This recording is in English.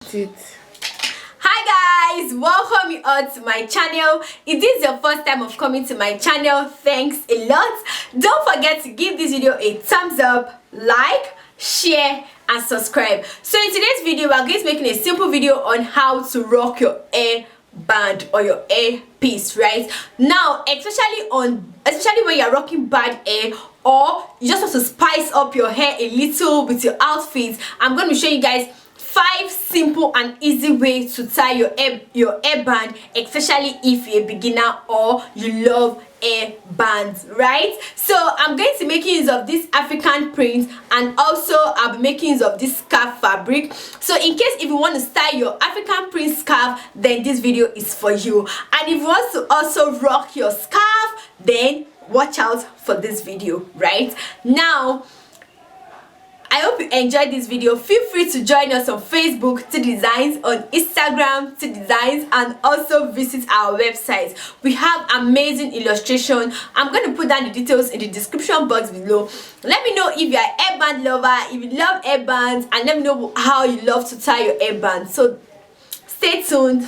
It. Hi guys, welcome you all to my channel. If this is your first time of coming to my channel, thanks a lot. Don't forget to give this video a thumbs up, like, share and subscribe. So in today's video, we're going to be making a simple video on how to rock your hair band or your hair piece, right? Now, especially when you're rocking bad hair, or you just want to spice up your hair a little with your outfits, I'm going to show you guys 5 simple and easy ways to tie your hair band, especially if you're a beginner or you love hair bands, right? So I'm going to make use of this African print, and also I'll be making use of this scarf fabric. So in case if you want to style your African print scarf, then this video is for you. And if you want to also rock your scarf, then watch out for this video. Right now, I hope you enjoyed this video. Feel free to join us on Facebook, to designs, on Instagram, to designs, and also visit our website. We have amazing illustration. I'm going to put down the details in the description box below. Let me know if you're an hairband lover, if you love hairbands, and let me know how you love to tie your hairband. So stay tuned.